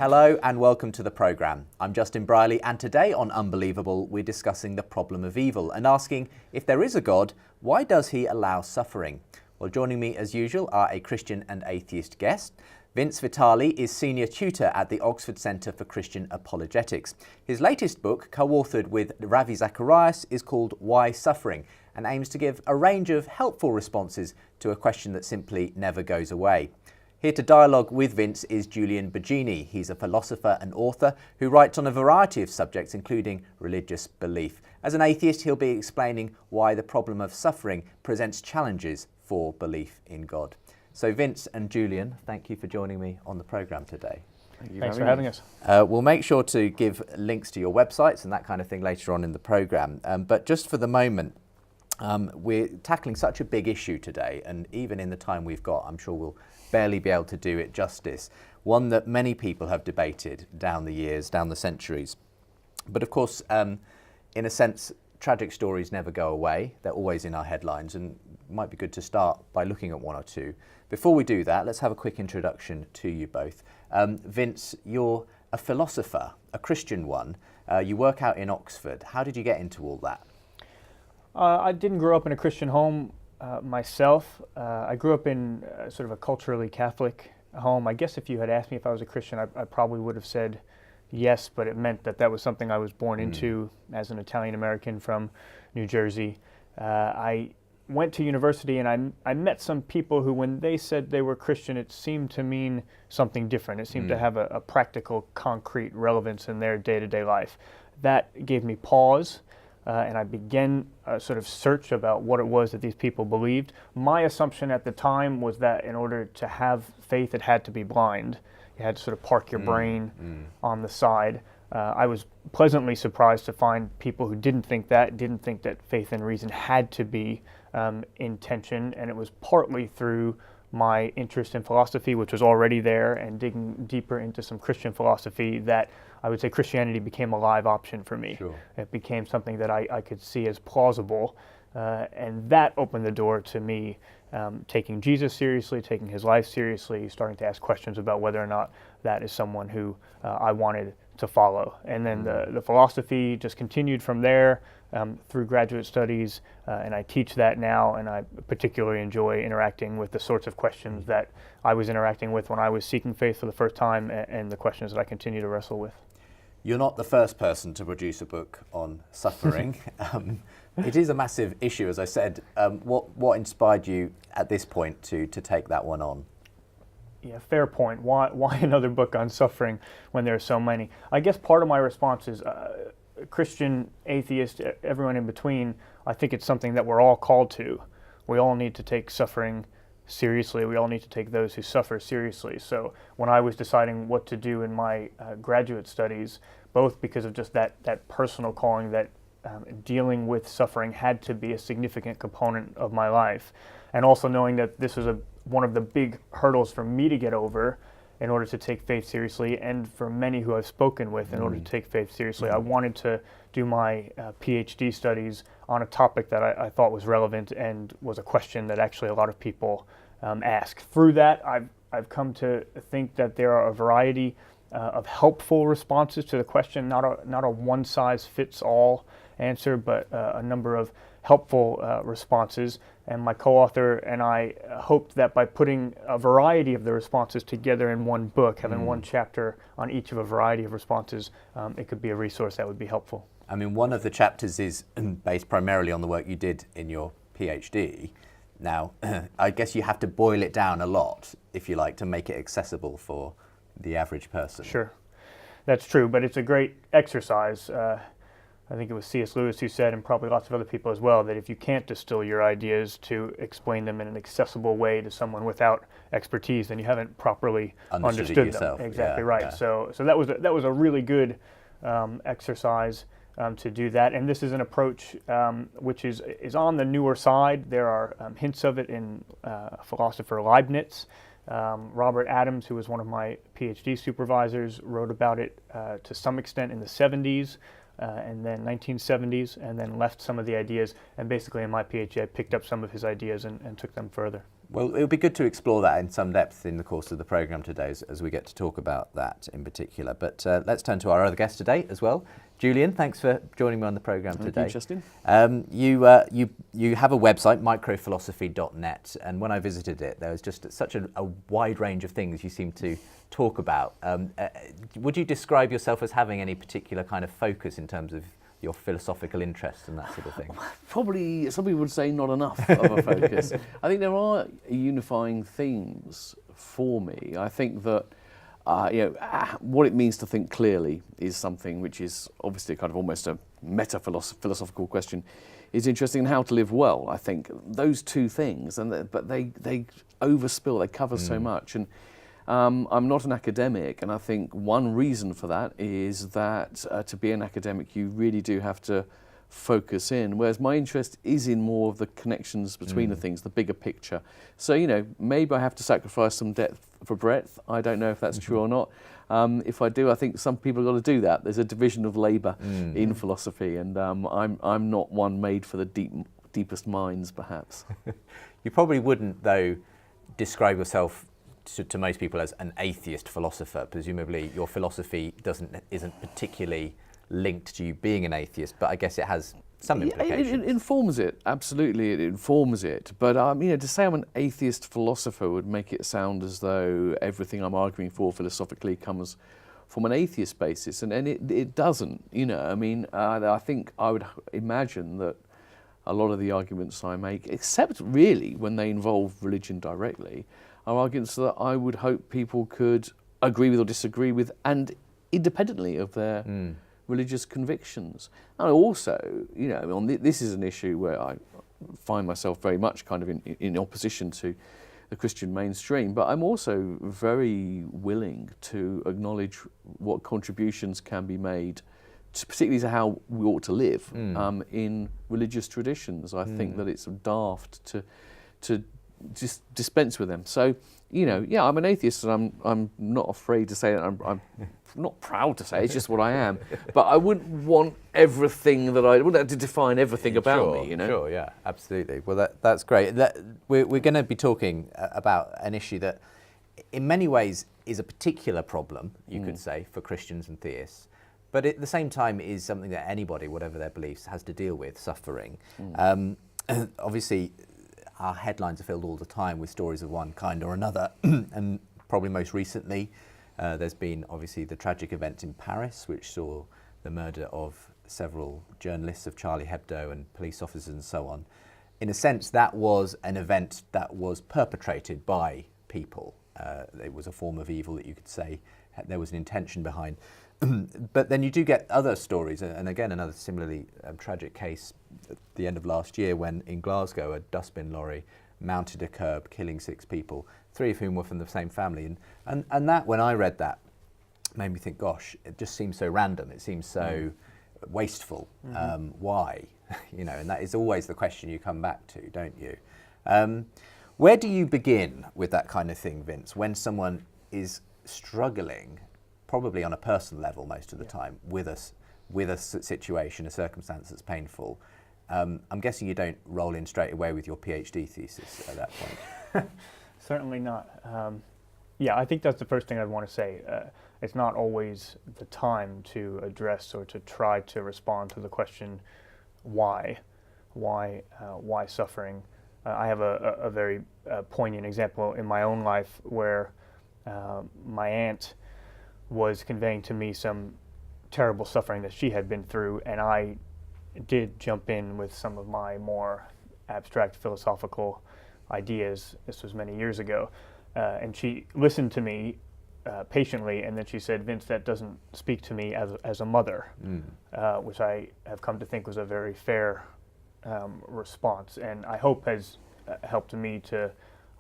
Hello and welcome to the programme. I'm Justin Brierley, and today on Unbelievable we're discussing the problem of evil and asking, if there is a God, why does he allow suffering? Well, joining me as usual are a Christian and atheist guest. Vince Vitali is Senior Tutor at the Oxford Centre for Christian Apologetics. His latest book, co-authored with Ravi Zacharias, is called Why Suffering, and aims to give a range of helpful responses to a question that simply never goes away. Here to dialogue with Vince is Julian Baggini. He's a philosopher and author who writes on a variety of subjects, including religious belief. As an atheist, he'll be explaining why the problem of suffering presents challenges for belief in God. So Vince and Julian, thank you for joining me on the programme today. Thanks for having us. We'll make sure to give links to your websites and that kind of thing later on in the programme. But just for the moment, we're tackling such a big issue today, and even in the time we've got, I'm sure we'll barely be able to do it justice. One that many people have debated down the years, down the centuries. But of course, in a sense, tragic stories never go away. They're always in our headlines, and it might be good to start by looking at one or two. Before we do that, let's have a quick introduction to you both. Vince, you're a philosopher, a Christian one. You work out in Oxford. How did you get into all that? I didn't grow up in a Christian home myself. I grew up in sort of a culturally Catholic home. I guess if you had asked me if I was a Christian, I probably would have said yes, but it meant that was something I was born into as an Italian American from New Jersey. I went to university and I met some people who, when they said they were Christian, it seemed to mean something different. It seemed to have a practical, concrete relevance in their day-to-day life. That gave me pause. And I began a sort of search about what it was that these people believed. My assumption at the time was that in order to have faith, it had to be blind. You had to sort of park your brain on the side. I was pleasantly surprised to find people who didn't think that faith and reason had to be in tension, and it was partly through my interest in philosophy, which was already there, and digging deeper into some Christian philosophy, that I would say Christianity became a live option for me. Sure. It became something that I could see as plausible, and that opened the door to me taking Jesus seriously, taking his life seriously, starting to ask questions about whether or not that is someone who I wanted to follow. And then the philosophy just continued from there through graduate studies, and I teach that now, and I particularly enjoy interacting with the sorts of questions that I was interacting with when I was seeking faith for the first time, and the questions that I continue to wrestle with. You're not the first person to produce a book on suffering. It is a massive issue, as I said. What inspired you at this point to take that one on? Yeah, fair point. Why another book on suffering when there are so many? I guess part of my response is Christian, atheist, everyone in between. I think it's something that we're all called to. We all need to take suffering seriously. We all need to take those who suffer seriously. So when I was deciding what to do in my graduate studies, both because of just that personal calling that dealing with suffering had to be a significant component of my life, and also knowing that this was one of the big hurdles for me to get over in order to take faith seriously, and for many who I've spoken with in order to take faith seriously. I wanted to do my PhD studies on a topic that I thought was relevant and was a question that actually a lot of people ask. Through that, I've come to think that there are a variety of helpful responses to the question, not a one-size-fits-all answer, but a number of helpful responses. And my co-author and I hoped that by putting a variety of the responses together in one book, having one chapter on each of a variety of responses, it could be a resource that would be helpful. I mean, one of the chapters is based primarily on the work you did in your PhD. Now, I guess you have to boil it down a lot, if you like, to make it accessible for the average person. Sure, that's true, but it's a great exercise. I think it was C.S. Lewis who said, and probably lots of other people as well, that if you can't distill your ideas to explain them in an accessible way to someone without expertise, then you haven't properly understood them. Exactly right. Yeah. So that was a really good exercise to do that. And this is an approach which is on the newer side. There are hints of it in philosopher Leibniz. Robert Adams, who was one of my PhD supervisors, wrote about it to some extent in the 70s. And then 1970s, and then left some of the ideas. And basically in my PhD, I picked up some of his ideas and took them further. Well, it would be good to explore that in some depth in the course of the programme today as we get to talk about that in particular. But let's turn to our other guest today as well. Julian, thanks for joining me on the programme today. Thank you, Justin. You have a website, microphilosophy.net, and when I visited it, there was just such a wide range of things you seem to talk about. Would you describe yourself as having any particular kind of focus in terms of your philosophical interests and that sort of thing? Probably, some people would say not enough of a focus. I think there are unifying themes for me. I think that what it means to think clearly is something which is obviously kind of almost a meta-philosophical question. Is interesting in how to live well. I think those two things, but they overspill, they cover so much. And I'm not an academic, and I think one reason for that is that to be an academic, you really do have to focus in, whereas my interest is in more of the connections between the things, the bigger picture. So, maybe I have to sacrifice some depth for breadth. I don't know if that's true or not. If I do, I think some people have got to do that. There's a division of labour in philosophy, and I'm not one made for the deepest minds, perhaps. You probably wouldn't, though, describe yourself to most people as an atheist philosopher. Presumably your philosophy isn't particularly linked to you being an atheist, but I guess it has some implications. It informs it, absolutely, it informs it. But to say I'm an atheist philosopher would make it sound as though everything I'm arguing for philosophically comes from an atheist basis, and it doesn't. I think I would imagine that a lot of the arguments I make, except really when they involve religion directly, are arguments that I would hope people could agree with or disagree with, and independently of their religious convictions. And also, this is an issue where I find myself very much kind of in opposition to the Christian mainstream, but I'm also very willing to acknowledge what contributions can be made, particularly to how we ought to live in religious traditions. I think that it's daft to just dispense with them. So, I'm an atheist, and I'm not afraid to say that. I'm not proud to say it's just what I am. But I wouldn't want everything I wouldn't have to define everything about me. Sure, yeah, absolutely. Well, that's great. We're going to be talking about an issue that, in many ways, is a particular problem, you could say, for Christians and theists. But at the same time, is something that anybody, whatever their beliefs, has to deal with: suffering. Obviously, our headlines are filled all the time with stories of one kind or another, and probably most recently there's been obviously the tragic event in Paris, which saw the murder of several journalists of Charlie Hebdo and police officers and so on. In a sense, that was an event that was perpetrated by people. It was a form of evil that you could say there was an intention behind. But then you do get other stories, and again another similarly tragic case at the end of last year, when in Glasgow a dustbin lorry mounted a curb, killing 6 people, 3 of whom were from the same family. And that, when I read that, made me think, gosh, it just seems so random, it seems so wasteful. Why? And that is always the question you come back to, don't you? Where do you begin with that kind of thing, Vince, when someone is struggling, probably on a personal level most of the time, with a situation, a circumstance that's painful? I'm guessing you don't roll in straight away with your PhD thesis at that point. Certainly not. I think that's the first thing I'd want to say. It's not always the time to address or to try to respond to the question, why suffering? I have a very poignant example in my own life where my aunt was conveying to me some terrible suffering that she had been through, and I did jump in with some of my more abstract philosophical ideas. This was many years ago, and she listened to me patiently, and then she said, "Vince, that doesn't speak to me as a mother," which I have come to think was a very fair response, and I hope has helped me to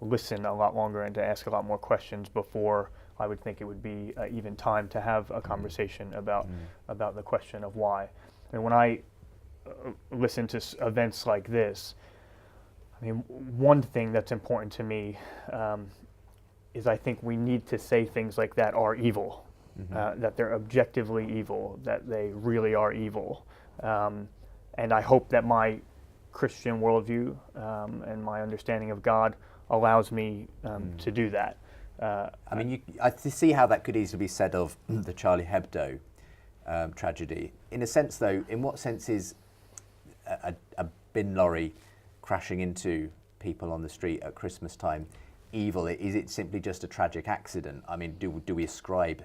listen a lot longer and to ask a lot more questions before I would think it would be even time to have a conversation about the question of why. And when I listen to events like this, I mean, one thing that's important to me is I think we need to say things like that are evil, that they're objectively evil, that they really are evil. And I hope that my Christian worldview and my understanding of God allows me to do that. I mean, I see how that could easily be said of the Charlie Hebdo tragedy. In a sense, though, in what sense is a bin lorry crashing into people on the street at Christmas time evil? Is it simply just a tragic accident? I mean, do we ascribe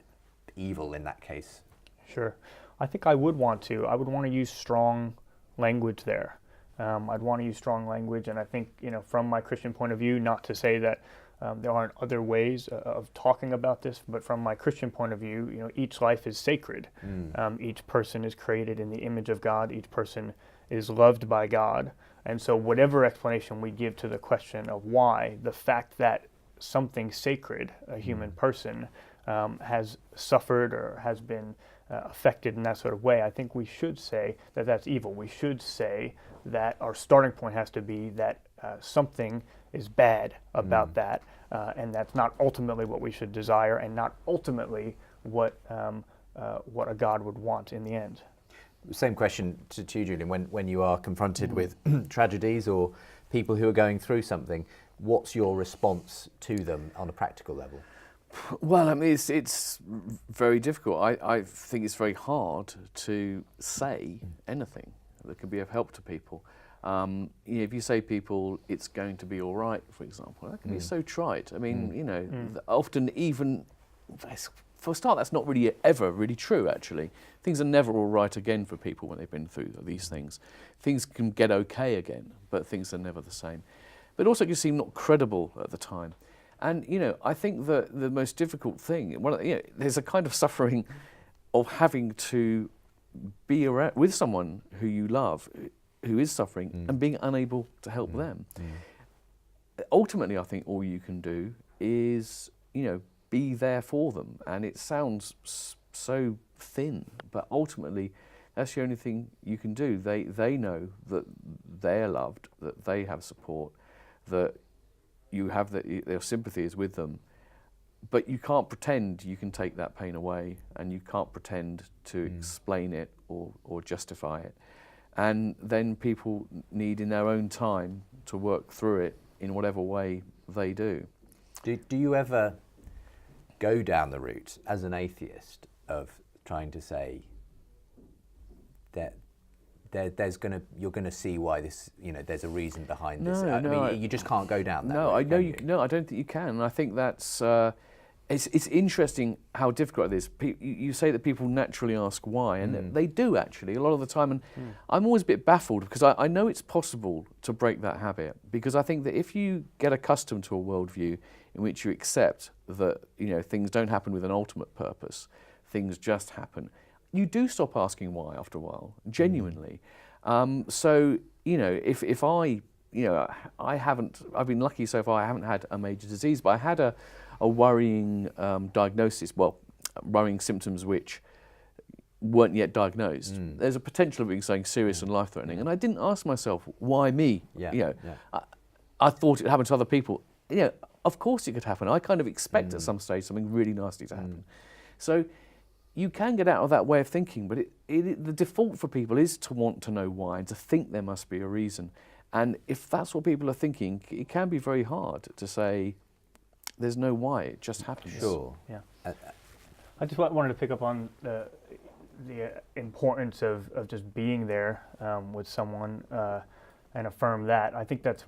evil in that case? Sure. I think I would want to. I would want to use strong language there. I'd want to use strong language, and I think, from my Christian point of view, not to say that there aren't other ways of talking about this, but from my Christian point of view, each life is sacred. Each person is created in the image of God. Each person is loved by God. And so whatever explanation we give to the question of why, the fact that something sacred, a human person, has suffered or has been affected in that sort of way, I think we should say that that's evil. We should say that our starting point has to be that something is bad about that, and that's not ultimately what we should desire, and not ultimately what a God would want in the end. Same question to you, Julian. When you are confronted with tragedies or people who are going through something, what's your response to them on a practical level? Well, I mean, it's very difficult. I think it's very hard to say anything that could be of help to people. If you say people, it's going to be all right, for example, that can be so trite. I mean, often even, for a start, that's not really ever really true, actually. Things are never all right again for people when they've been through these things. Things can get okay again, but things are never the same. But also it can seem not credible at the time. And, I think that the most difficult thing, there's a kind of suffering of having to be around with someone who you love, who is suffering, and being unable to help them. Ultimately, I think all you can do is, be there for them. And it sounds so thin, but ultimately, that's the only thing you can do. They know that they're loved, that they have support, that you have their sympathy is with them, but you can't pretend you can take that pain away, and you can't pretend to explain it or justify it. And then people need, in their own time, to work through it in whatever way they do. Do you ever go down the route as an atheist of trying to say that you're going to see why this, there's a reason behind this? I mean, you just can't go down that route, No, I don't think you can. And I think that's it's interesting how difficult it is. You say that people naturally ask why, and they do actually a lot of the time. And I'm always a bit baffled because I know it's possible to break that habit, because I think that if you get accustomed to a worldview in which you accept that things don't happen with an ultimate purpose, things just happen, you do stop asking why after a while, genuinely. So, if I've been lucky so far, I haven't had a major disease, but I had a worrying diagnosis, worrying symptoms which weren't yet diagnosed. There's a potential of being something serious and life-threatening, and I didn't ask myself, why me? I thought it happened to other people. Of course it could happen. I kind of expect at some stage something really nasty to happen. So you can get out of that way of thinking, but the default for people is to want to know why and to think there must be a reason. And if that's what people are thinking, it can be very hard to say there's no why, it just happens. Sure. Yeah. I just wanted to pick up on the importance of just being there with someone and affirm that. I think that's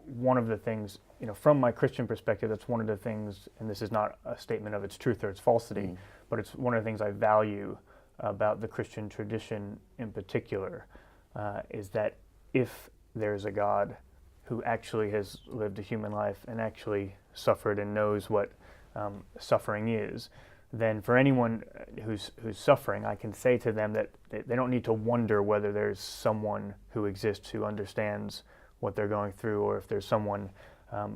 one of the things, from my Christian perspective, that's one of the things, and this is not a statement of its truth or its falsity, but it's one of the things I value about the Christian tradition in particular, is that if there's a God who actually has lived a human life and actually suffered and knows what suffering is, then for anyone who's suffering, I can say to them that they don't need to wonder whether there's someone who exists who understands what they're going through, or if there's someone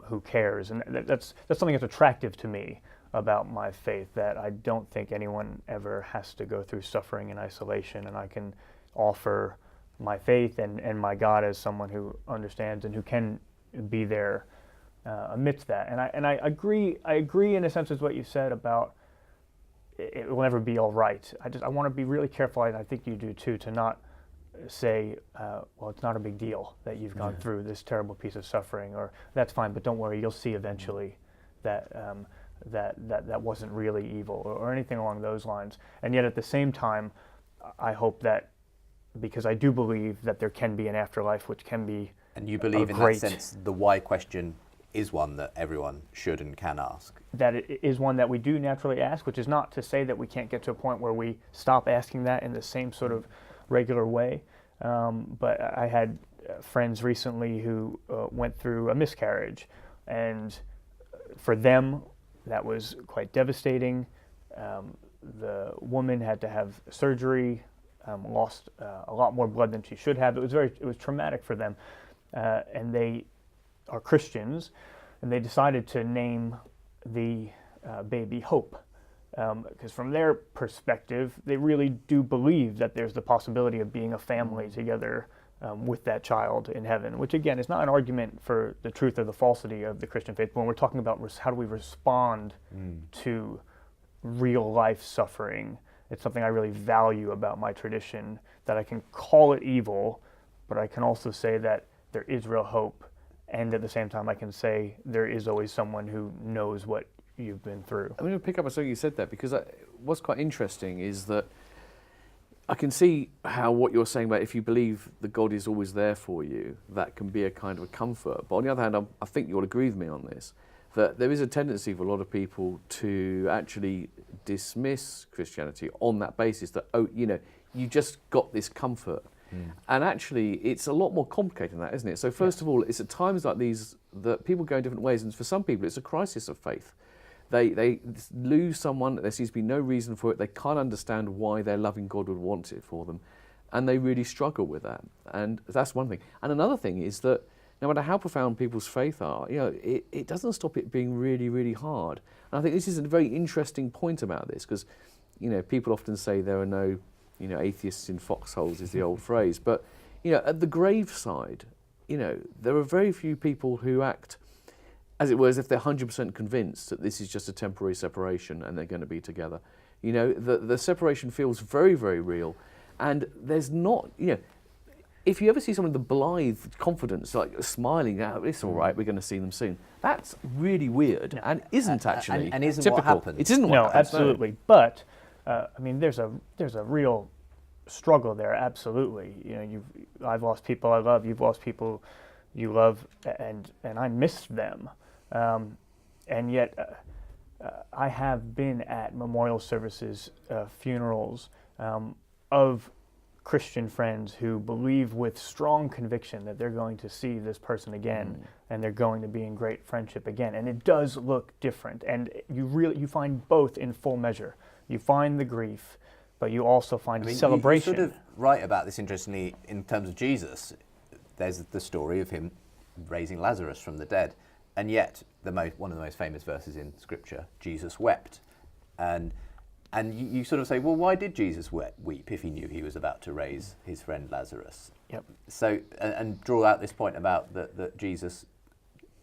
who cares. And that's something that's attractive to me about my faith, that I don't think anyone ever has to go through suffering in isolation, and I can offer my faith and my God as someone who understands and who can be there amidst that. And I agree in a sense with what you said about it will never be all right. I want to be really careful, and I think you do too, to not say, well, it's not a big deal that you've gone through this terrible piece of suffering, or that's fine, but don't worry, you'll see eventually that that wasn't really evil, or anything along those lines. And yet at the same time, I hope that, because I do believe that there can be an afterlife, which can be And you believe in that sense the why question is one that everyone should and can ask? That it is one that we do naturally ask, which is not to say that we can't get to a point where we stop asking that in the same sort of regular way. But I had friends recently who went through a miscarriage, and for them that was quite devastating. The woman had to have surgery, lost a lot more blood than she should have. It was traumatic for them, and they are Christians, and they decided to name the baby Hope, because from their perspective, they really do believe that there's the possibility of being a family together with that child in heaven, which again is not an argument for the truth or the falsity of the Christian faith, but when we're talking about how do we respond to real life suffering, it's something I really value about my tradition, that I can call it evil, but I can also say that there is real hope, and at the same time I can say there is always someone who knows what you've been through. I'm going to pick up on something you said there, because what's quite interesting is that I can see how what you're saying about if you believe that God is always there for you, that can be a kind of a comfort. But on the other hand, I think you'll agree with me on this, that there is a tendency for a lot of people to actually dismiss Christianity on that basis, that, oh, you just got this comfort. And actually, it's a lot more complicated than that, isn't it? So first of all, it's at times like these that people go in different ways, and for some people, it's a crisis of faith. They lose someone, there seems to be no reason for it, they can't understand why their loving God would want it for them, and they really struggle with that. And that's one thing. And another thing is that no matter how profound people's faith are, it doesn't stop it being really, really hard. And I think this is a very interesting point about this, because people often say there are no atheists in foxholes, is the old phrase. But at the graveside, there are very few people who act, as it were, as if they're 100% convinced that this is just a temporary separation and they're going to be together. The separation feels very, very real, and there's not, if you ever see someone with the blithe confidence, like smiling out, it's all right, we're going to see them soon, that's really weird and isn't actually and isn't typical. what happens. It isn't what No, happens. absolutely. No. But there's a real struggle there. Absolutely. I've lost people I love. You've lost people you love, and I missed them. And yet, I have been at memorial services, funerals of Christian friends who believe with strong conviction that they're going to see this person again, and they're going to be in great friendship again. And it does look different, and you find both in full measure. You find the grief, but you also find celebration. You're sort of right about this, interestingly, in terms of Jesus. There's the story of him raising Lazarus from the dead, and yet one of the most famous verses in Scripture, Jesus wept. And you sort of say, well, why did Jesus weep if he knew he was about to raise his friend Lazarus? Yep. So, and draw out this point about that Jesus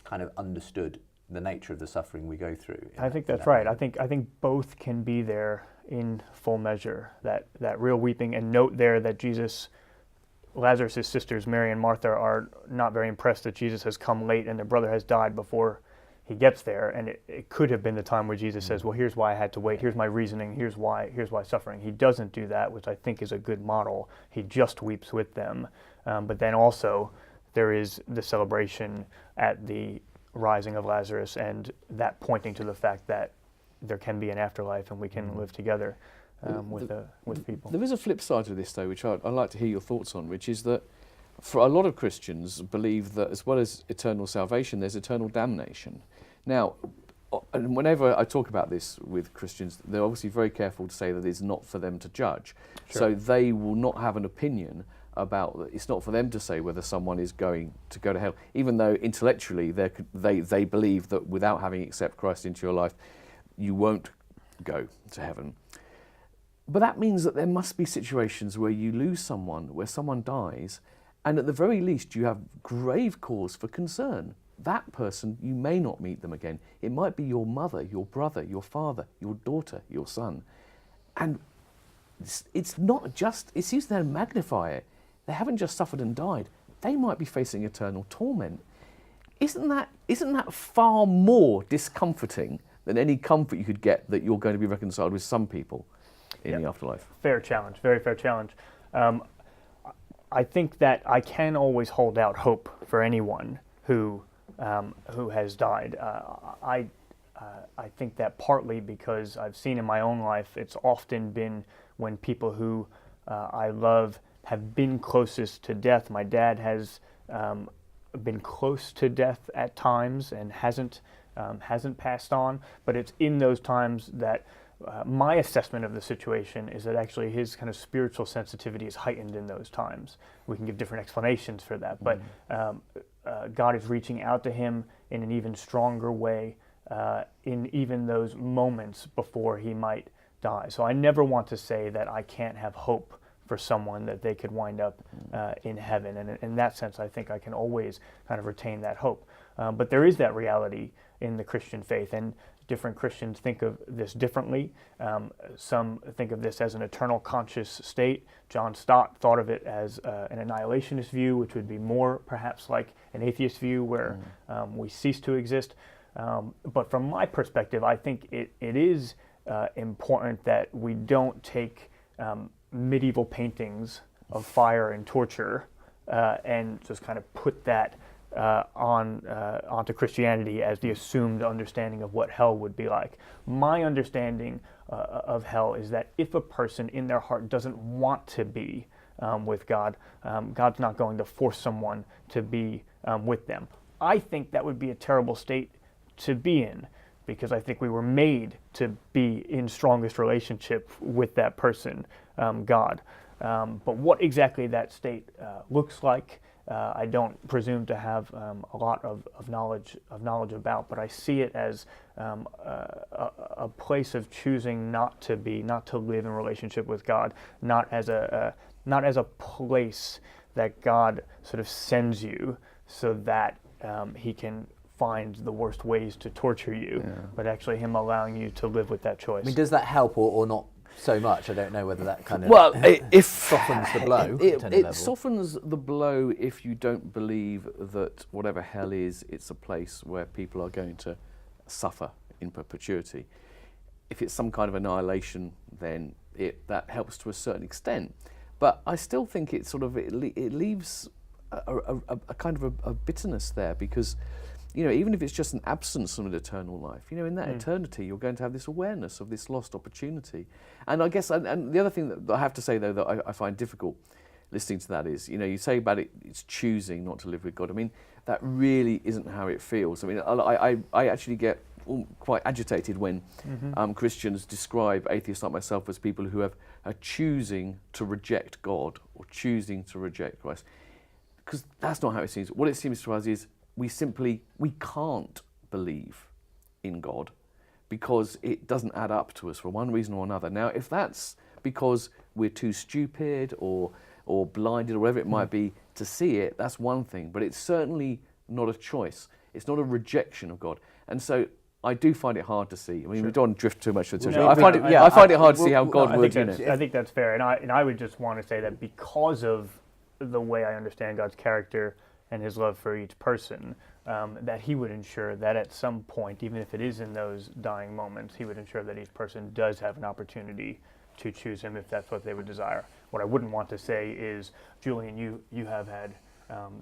kind of understood the nature of the suffering we go through. I think that's right. I think both can be there in full measure. That real weeping, and note there that Lazarus' sisters, Mary and Martha, are not very impressed that Jesus has come late and their brother has died before he gets there. And it could have been the time where Jesus says, well, here's why I had to wait. Here's my reasoning. Here's why suffering. He doesn't do that, which I think is a good model. He just weeps with them. But then also there is the celebration at the rising of Lazarus, and that pointing to the fact that there can be an afterlife and we can live together with people. There is a flip side to this, though, which I'd like to hear your thoughts on, which is that for a lot of Christians believe that as well as eternal salvation, there's eternal damnation. Now, and whenever I talk about this with Christians, they're obviously very careful to say that it's not for them to judge. Sure. So they will not have an opinion about, it's not for them to say whether someone is going to go to hell, even though intellectually they believe that without having accepted Christ into your life, you won't go to heaven. But that means that there must be situations where you lose someone, where someone dies, and at the very least you have grave cause for concern. That person, you may not meet them again. It might be your mother, your brother, your father, your daughter, your son. And it's not just, it seems to magnify it. they haven't just suffered and died. They might be facing eternal torment. Isn't that far more discomforting than any comfort you could get that you're going to be reconciled with some people in the afterlife? Fair challenge, very fair challenge. I think that I can always hold out hope for anyone who has died. I think that partly because I've seen in my own life, it's often been when people who I love have been closest to death. My dad has been close to death at times and hasn't passed on, but it's in those times that my assessment of the situation is that actually his kind of spiritual sensitivity is heightened in those times. We can give different explanations for that, but God is reaching out to him in an even stronger way in even those moments before he might die. So I never want to say that I can't have hope for someone that they could wind up in heaven. And in that sense, I think I can always kind of retain that hope. But there is that reality in the Christian faith, and different Christians think of this differently. Some think of this as an eternal conscious state. John Stott thought of it as an annihilationist view, which would be more perhaps like an atheist view where we cease to exist. But from my perspective, I think it is important that we don't take medieval paintings of fire and torture and just kind of put that onto Christianity as the assumed understanding of what hell would be like. My understanding of hell is that if a person in their heart doesn't want to be with God, God's not going to force someone to be with them. I think that would be a terrible state to be in, because I think we were made to be in strongest relationship with that person, God. But what exactly that state looks like, I don't presume to have a lot of knowledge about, but I see it as a place of choosing not to live in relationship with God, not as a place that God sort of sends you so that He can find the worst ways to torture you, but actually Him allowing you to live with that choice. I mean, does that help or not so much? I don't know whether that kind of softens the blow. It softens the blow if you don't believe that whatever hell is, it's a place where people are going to suffer in perpetuity. If it's some kind of annihilation, then that helps to a certain extent. But I still think it leaves a kind of a bitterness there, because even if it's just an absence from an eternal life, in that eternity, you're going to have this awareness of this lost opportunity. And I guess, and the other thing that I have to say, though, that I find difficult listening to that is, you say about it's choosing not to live with God. I mean, that really isn't how it feels. I mean, I actually get quite agitated when Christians describe atheists like myself as people who are choosing to reject God or choosing to reject Christ. Because that's not how it seems. What it seems to us is, we can't believe in God because it doesn't add up to us for one reason or another. Now, if that's because we're too stupid or blinded or whatever it might be to see it, that's one thing. But it's certainly not a choice. It's not a rejection of God. And so I do find it hard to see. I mean, we don't drift too much. I find it hard to see how God would. I think that's fair. And I would just want to say that because of the way I understand God's character and His love for each person, that He would ensure that at some point, even if it is in those dying moments, He would ensure that each person does have an opportunity to choose Him if that's what they would desire. What I wouldn't want to say is, Julian, you have had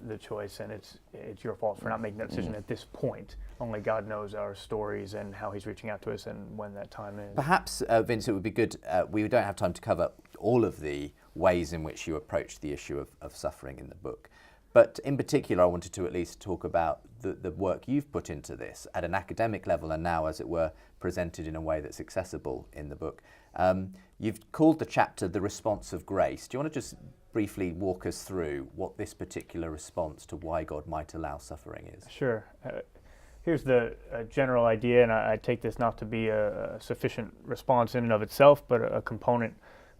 the choice, and it's your fault for not making that decision at this point. Only God knows our stories and how He's reaching out to us and when that time is. Perhaps, Vince, it would be good, we don't have time to cover all of the ways in which you approach the issue of suffering in the book. But in particular, I wanted to at least talk about the work you've put into this at an academic level, and now, as it were, presented in a way that's accessible in the book. You've called the chapter "The Response of Grace." Do you want to just briefly walk us through what this particular response to why God might allow suffering is? Sure. Here's the general idea, and I take this not to be a sufficient response in and of itself, but a component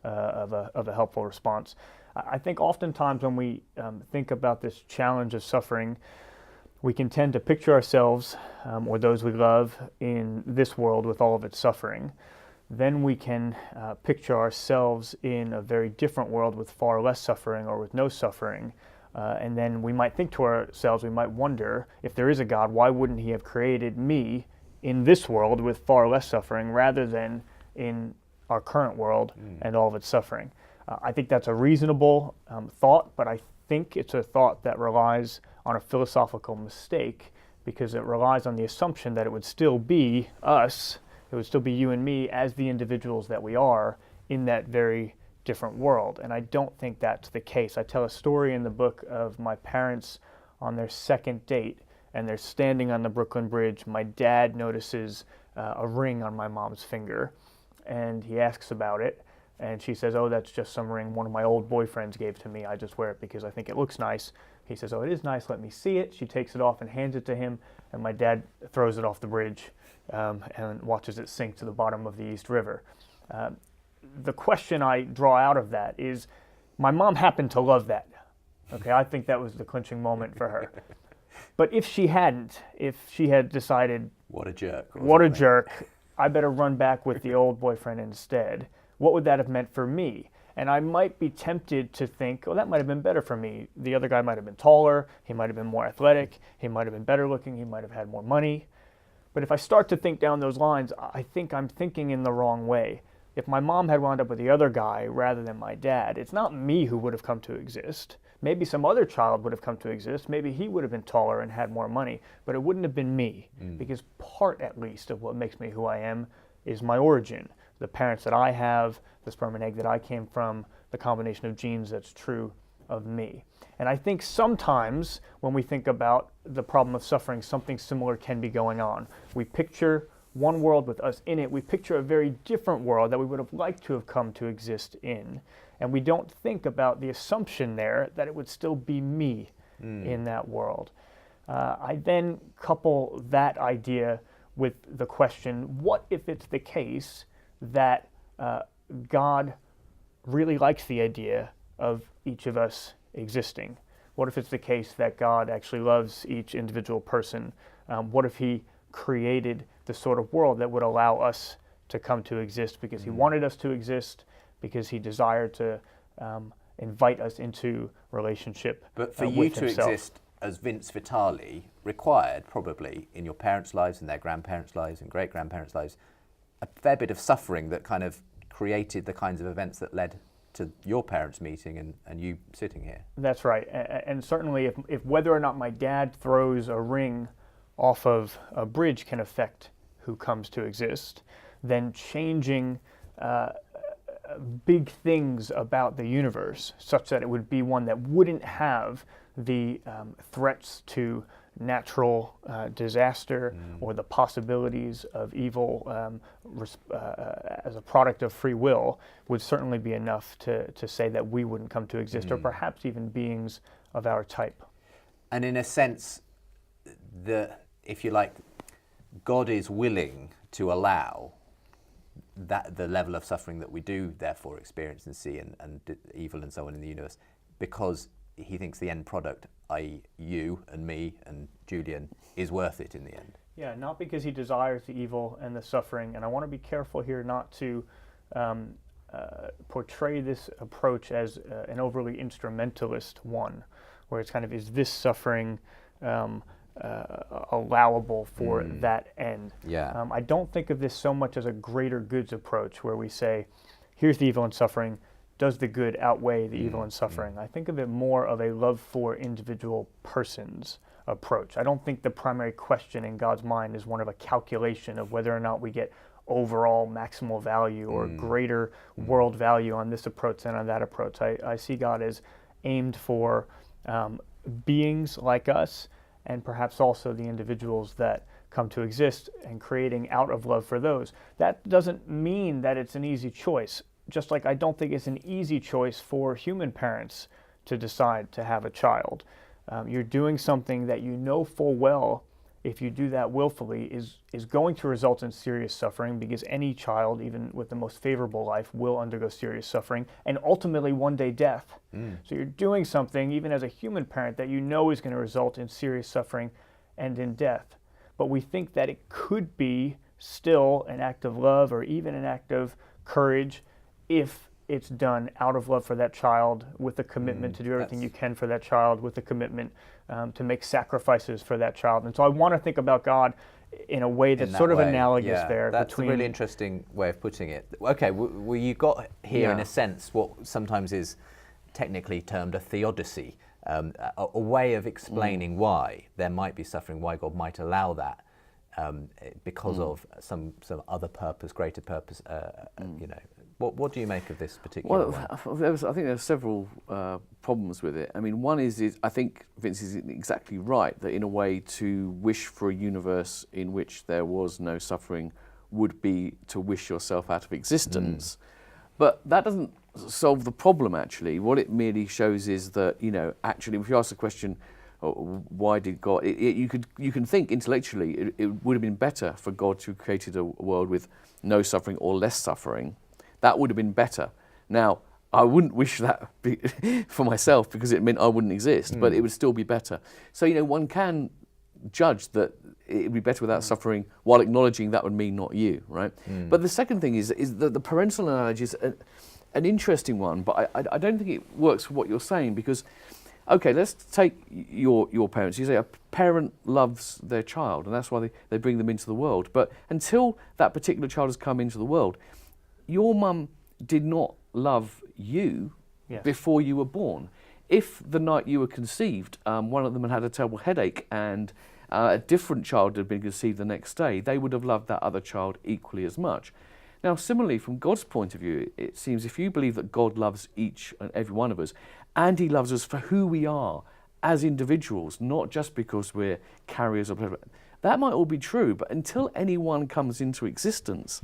of a helpful response. I think oftentimes when we think about this challenge of suffering, we can tend to picture ourselves or those we love in this world with all of its suffering. then we can picture ourselves in a very different world with far less suffering or with no suffering. And then we might think to ourselves, we might wonder, if there is a God, why wouldn't he have created me in this world with far less suffering rather than in our current world and all of its suffering? I think that's a reasonable thought, but I think it's a thought that relies on a philosophical mistake, because it relies on the assumption that it would still be us, it would still be you and me as the individuals that we are in that very different world. And I don't think that's the case. I tell a story in the book of my parents on their second date, and they're standing on the Brooklyn Bridge. My dad notices a ring on my mom's finger, and he asks about it. And she says, "Oh, that's just some ring one of my old boyfriends gave to me. I just wear it because I think it looks nice." He says, "Oh, it is nice. Let me see it." She takes it off and hands it to him. And my dad throws it off the bridge and watches it sink to the bottom of the East River. The question I draw out of that is, my mom happened to love that. Okay, I think that was the clinching moment for her. But if she hadn't, if she had decided, what a jerk. What a jerk, I better run back with the old boyfriend instead, what would that have meant for me? And I might be tempted to think, oh, that might have been better for me. The other guy might have been taller, he might have been more athletic, he might have been better looking, he might have had more money. But if I start to think down those lines, I think I'm thinking in the wrong way. If my mom had wound up with the other guy rather than my dad, it's not me who would have come to exist. Maybe some other child would have come to exist. Maybe he would have been taller and had more money, but it wouldn't have been me, because part, at least, of what makes me who I am is my origin. The parents that I have, the sperm and egg that I came from, the combination of genes that's true of me. And I think sometimes when we think about the problem of suffering, something similar can be going on. We picture one world with us in it. We picture a very different world that we would have liked to have come to exist in. And we don't think about the assumption there that it would still be me in that world. I then couple that idea with the question, what if it's the case that God really likes the idea of each of us existing? What if it's the case that God actually loves each individual person? What if he created the sort of world that would allow us to come to exist because he wanted us to exist, because he desired to invite us into relationship But for you with to himself. exist as Vince Vitale required, probably, in your parents' lives and their grandparents' lives and great-grandparents' lives, a fair bit of suffering that kind of created the kinds of events that led to your parents meeting and you sitting here. That's right. And certainly if whether or not my dad throws a ring off of a bridge can affect who comes to exist, then changing big things about the universe such that it would be one that wouldn't have the threats to natural disaster or the possibilities of evil as a product of free will would certainly be enough to say that we wouldn't come to exist, or perhaps even beings of our type. And in a sense, if you like, God is willing to allow that the level of suffering that we do therefore experience and see and evil and so on in the universe, because he thinks the end product, i.e. you and me and Julian, is worth it in the end. Yeah, not because he desires the evil and the suffering. And I want to be careful here not to portray this approach as an overly instrumentalist one, where it's kind of, is this suffering allowable for that end? Yeah. I don't think of this so much as a greater goods approach, where we say, here's the evil and suffering, does the good outweigh the evil and suffering? I think of it more of a love for individual persons approach. I don't think the primary question in God's mind is one of a calculation of whether or not we get overall maximal value or greater world value on this approach than on that approach. I see God as aimed for beings like us, and perhaps also the individuals that come to exist, and creating out of love for those. That doesn't mean that it's an easy choice. Just like I don't think it's an easy choice for human parents to decide to have a child. You're doing something that you know full well, if you do that willfully, is going to result in serious suffering, because any child, even with the most favorable life, will undergo serious suffering, and ultimately one day death. So you're doing something, even as a human parent, that you know is going to result in serious suffering and in death. But we think that it could be still an act of love or even an act of courage if it's done out of love for that child, with a commitment to do everything you can for that child, with a commitment to make sacrifices for that child. And so I want to think about God in a way that's sort of analogous there. That's a really interesting way of putting it. Okay, well, you got here in a sense what sometimes is technically termed a theodicy, a way of explaining why there might be suffering, why God might allow that. Because of some other purpose, greater purpose, you know. What do you make of this particular one? I think there are several problems with it. I mean, one is I think Vince is exactly right, that in a way to wish for a universe in which there was no suffering would be to wish yourself out of existence. But that doesn't solve the problem, actually. What it merely shows is that, you know, actually, if you ask the question, why did God? You can think intellectually it would have been better for God to have created a world with no suffering or less suffering. That would have been better. Now, I wouldn't wish that for myself because it meant I wouldn't exist, but it would still be better. So, you know, one can judge that it would be better without suffering while acknowledging that would mean not you, right? But the second thing is that the parental analogy is an interesting one, but I don't think it works for what you're saying because, okay, let's take your parents. You say a parent loves their child and that's why they bring them into the world. But until that particular child has come into the world, your mum did not love you before you were born. If the night you were conceived, one of them had a terrible headache and a different child had been conceived the next day, they would have loved that other child equally as much. Now, similarly, from God's point of view, it seems if you believe that God loves each and every one of us, and he loves us for who we are as individuals, not just because we're carriers of whatever, that might all be true, but until anyone comes into existence,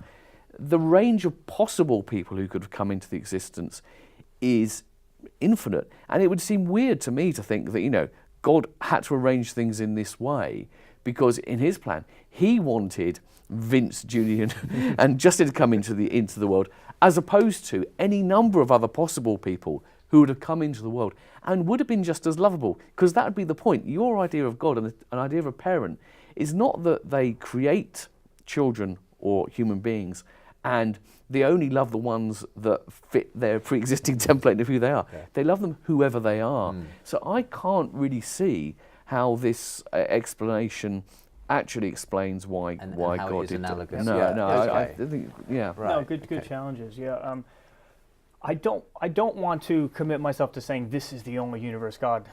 the range of possible people who could have come into the existence is infinite. And it would seem weird to me to think that, you know, God had to arrange things in this way because in his plan, he wanted Vince, Julian and Justin to come into the world, as opposed to any number of other possible people who would have come into the world and would have been just as lovable, because that would be the point. Your idea of God and an idea of a parent is not that they create children or human beings and they only love the ones that fit their pre-existing template of who they are. Okay. They love them whoever they are. So I can't really see how this explanation actually explains why how God it is did analogous. it. No, Okay. I think, yeah. Right. No, good challenges. Yeah. I don't want to commit myself to saying this is the only universe God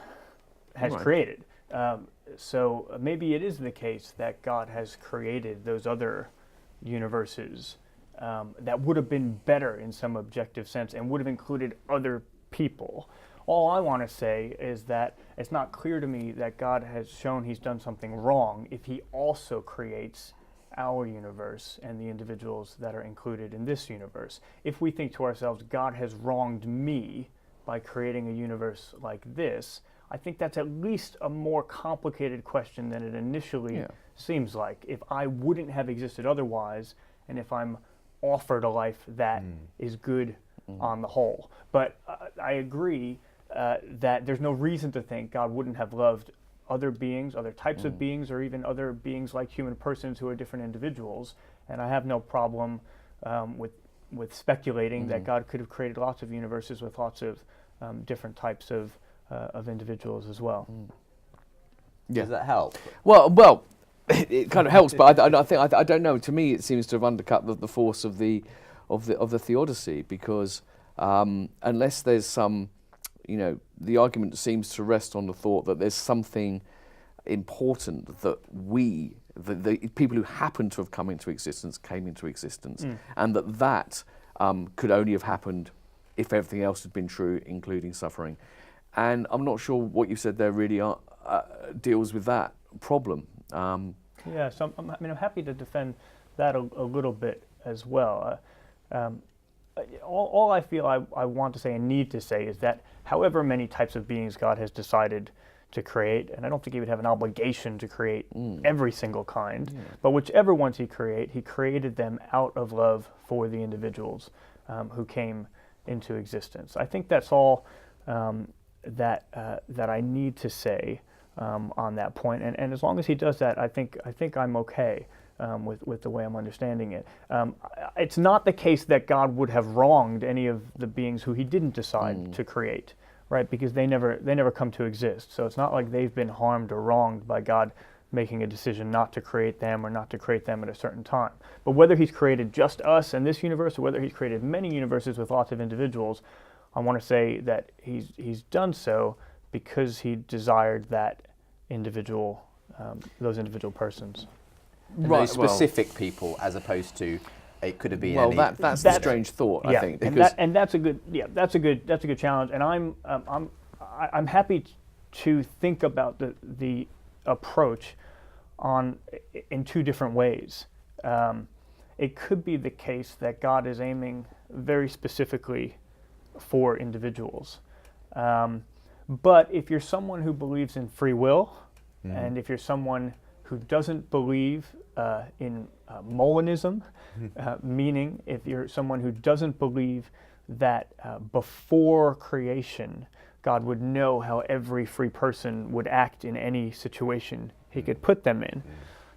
has created. So maybe it is the case that God has created those other universes that would have been better in some objective sense and would have included other people. All I want to say is that it's not clear to me that God has shown he's done something wrong if he also creates our universe and the individuals that are included in this universe. If we think to ourselves, God has wronged me by creating a universe like this, I think that's at least a more complicated question than it initially seems like. If I wouldn't have existed otherwise, and if I'm offered a life that is good on the whole. But I agree that there's no reason to think God wouldn't have loved other beings, other types of beings, or even other beings like human persons who are different individuals. And I have no problem with speculating that God could have created lots of universes with lots of different types of individuals as well. Does that help? Well, it kind of helps, but I don't know. To me, it seems to have undercut the force of the theodicy, because unless there's some, you know, the argument seems to rest on the thought that there's something important that the people who happen to have come into existence came into existence, and that could only have happened if everything else had been true, including suffering. And I'm not sure what you said there really deals with that problem. So I'm happy to defend that a little bit as well. All I feel I want to say and need to say is that however many types of beings God has decided to create, and I don't think he would have an obligation to create every single kind, but whichever ones he created them out of love for the individuals who came into existence. I think that's all that I need to say on that point, and as long as he does that, I think I'm okay. with the way I'm understanding it. It's not the case that God would have wronged any of the beings who he didn't decide to create, right? Because they never come to exist. So it's not like they've been harmed or wronged by God making a decision not to create them or not to create them at a certain time. But whether he's created just us and this universe, or whether he's created many universes with lots of individuals, I want to say that he's done so because he desired that individual, those individual persons. And those specific people, as opposed to it could have been. Well, any... that's a strange thought, I think. Because that's a good challenge, and I'm happy to think about the approach in two different ways. It could be the case that God is aiming very specifically for individuals. But if you're someone who believes in free will, and if you're someone who doesn't believe in Molinism, meaning if you're someone who doesn't believe that before creation God would know how every free person would act in any situation he could put them in,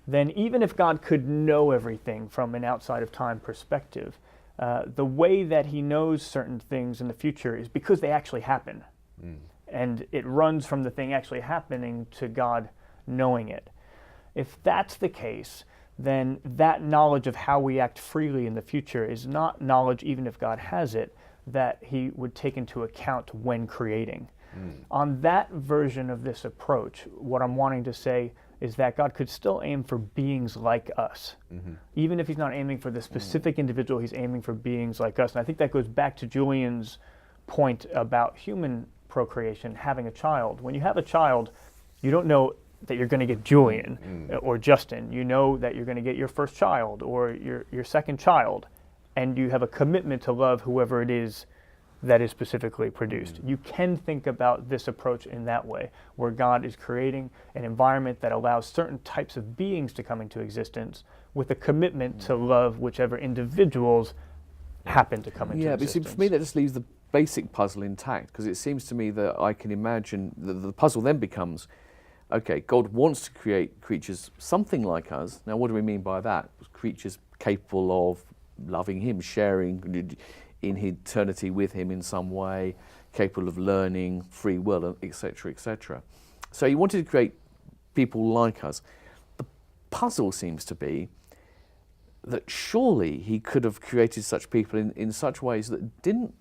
then even if God could know everything from an outside of time perspective, the way that he knows certain things in the future is because they actually happen. And it runs from the thing actually happening to God knowing it. If that's the case, then that knowledge of how we act freely in the future is not knowledge, even if God has it, that he would take into account when creating. On that version of this approach, what I'm wanting to say is that God could still aim for beings like us. Even if he's not aiming for the specific individual, he's aiming for beings like us. And I think that goes back to Julian's point about human procreation, having a child. When you have a child, you don't know that you're going to get Julian or Justin. You know that you're going to get your first child or your second child, and you have a commitment to love whoever it is that is specifically produced. You can think about this approach in that way, where God is creating an environment that allows certain types of beings to come into existence with a commitment to love whichever individuals happen to come into existence. Yeah, but see, for me that just leaves the basic puzzle intact, because it seems to me that I can imagine the puzzle then becomes, okay, God wants to create creatures something like us. Now, what do we mean by that? Creatures capable of loving him, sharing in eternity with him in some way, capable of learning, free will, etc., etc. So he wanted to create people like us. The puzzle seems to be that surely he could have created such people in such ways that didn't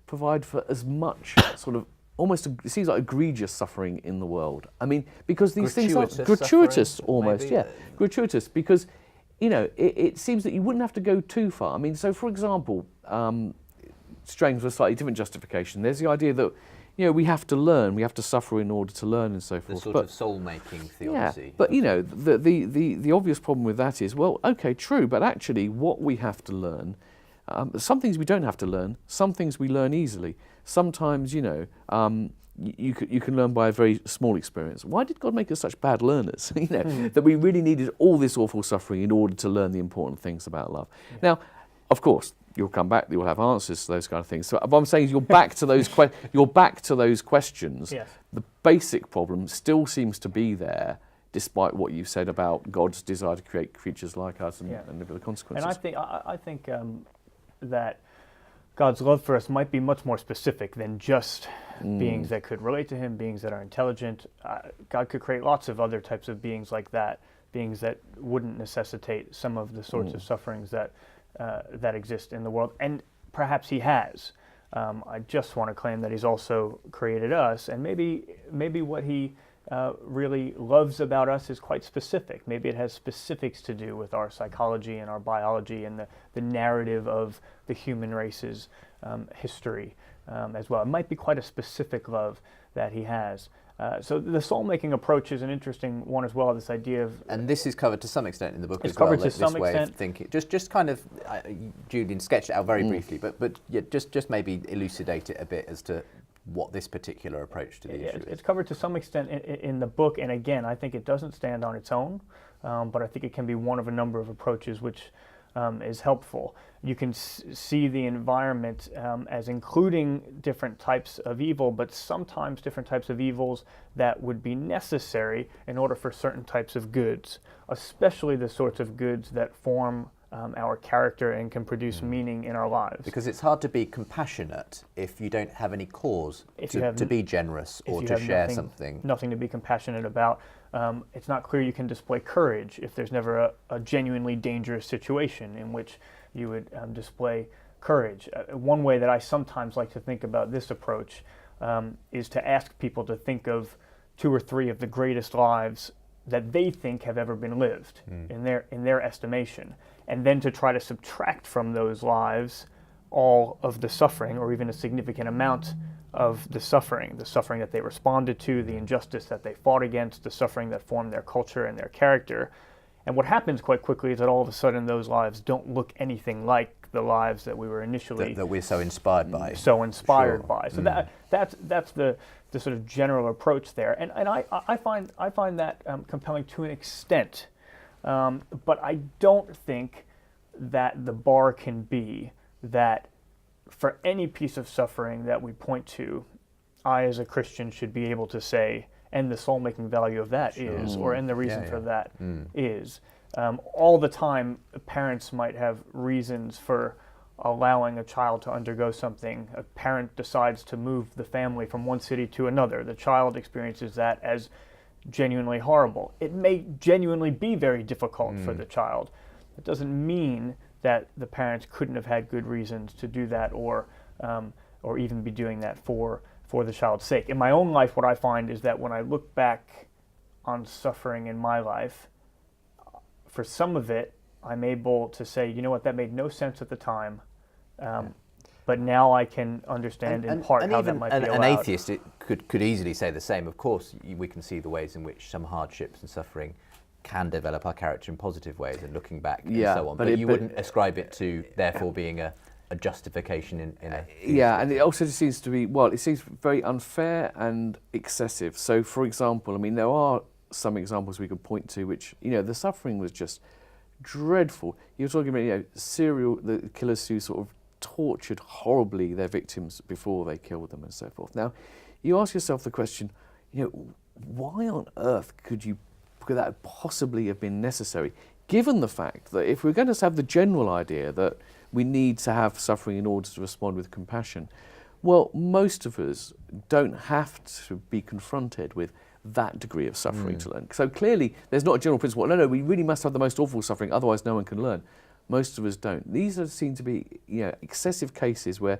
provide for as much sort of almost, it seems like egregious suffering in the world. I mean, because these things are gratuitous almost, maybe, gratuitous, because, you know, it seems that you wouldn't have to go too far. I mean, so for example, straying with a slightly different justification, there's the idea that, you know, we have to learn, we have to suffer in order to learn and so forth. The sort of soul-making theology. Yeah, but, you know, the obvious problem with that is, well, okay, true, but actually what we have to learn, some things we don't have to learn, some things we learn easily. Sometimes, you know, you can learn by a very small experience. Why did God make us such bad learners? You know, that we really needed all this awful suffering in order to learn the important things about love. Yeah. Now, of course, you'll come back, you'll have answers to those kind of things. So what I'm saying is you're back to those you're back to those questions. Yes. The basic problem still seems to be there, despite what you said about God's desire to create creatures like us and live with the consequences. And I think that God's love for us might be much more specific than just beings that could relate to him, beings that are intelligent. God could create lots of other types of beings like that, beings that wouldn't necessitate some of the sorts of sufferings that exist in the world. And perhaps he has. I just want to claim that he's also created us, and maybe what he really loves about us is quite specific. Maybe it has specifics to do with our psychology and our biology and the narrative of the human race's history as well. It might be quite a specific love that he has. So the soul-making approach is an interesting one as well, this idea of... And this is covered to some extent in the book as well, covered to this some way extent. of thinking. Just kind of, Julian sketched it out very briefly, but yeah, just maybe elucidate it a bit as to what this particular approach to the issue is. It's covered to some extent in the book, and again, I think it doesn't stand on its own, but I think it can be one of a number of approaches which is helpful. You can see the environment as including different types of evil, but sometimes different types of evils that would be necessary in order for certain types of goods. especially the sorts of goods that form our character and can produce meaning in our lives. Because it's hard to be compassionate if you don't have any cause to be generous or to share something. Nothing to be compassionate about. It's not clear you can display courage if there's never a genuinely dangerous situation in which you would display courage. One way that I sometimes like to think about this approach is to ask people to think of 2 or 3 of the greatest lives that they think have ever been lived in their estimation, and then to try to subtract from those lives all of the suffering, or even a significant amount of the suffering that they responded to, the injustice that they fought against, the suffering that formed their culture and their character. And what happens quite quickly is that all of a sudden those lives don't look anything like the lives that we were initially that we're so inspired by. So that's the sort of general approach there, and I find that compelling to an extent, but I don't think that the bar can be that for any piece of suffering that we point to, I as a Christian should be able to say, and the soul-making value of that is, or and the reason for that is. All the time, parents might have reasons for allowing a child to undergo something. A parent decides to move the family from one city to another. The child experiences that as genuinely horrible. It may genuinely be very difficult for the child. It doesn't mean that the parents couldn't have had good reasons to do that, or even be doing that for the child's sake. In my own life, what I find is that when I look back on suffering in my life, for some of it, I'm able to say, you know what, that made no sense at the time, but now I can understand in part how that might be allowed. An atheist could easily say the same. Of course, we can see the ways in which some hardships and suffering can develop our character in positive ways, and looking back and so on. But you wouldn't ascribe it to, therefore, being a justification in a... and it also seems to be, it seems very unfair and excessive. So, for example, I mean, there are some examples we could point to which, the suffering was just dreadful. You're talking about, the killers who sort of tortured horribly their victims before they killed them and so forth. Now, you ask yourself the question, why on earth could that possibly have been necessary, given the fact that if we're going to have the general idea that we need to have suffering in order to respond with compassion, well, most of us don't have to be confronted with that degree of suffering to learn. So clearly, there's not a general principle, no, we really must have the most awful suffering, otherwise no one can learn. Most of us don't. These seem to be excessive cases where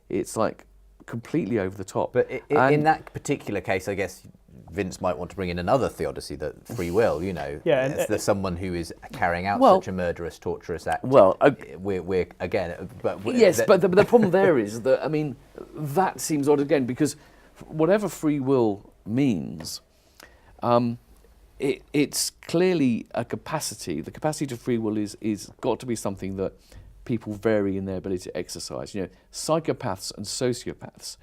it's like completely over the top. But in that particular case, I guess Vince might want to bring in another theodicy, that free will, there's someone who is carrying out such a murderous, torturous act. Well, we're again, but the problem there is that, I mean, that seems odd again, because whatever free will means, it's clearly a capacity. The capacity to free will is got to be something that people vary in their ability to exercise. Psychopaths and sociopaths,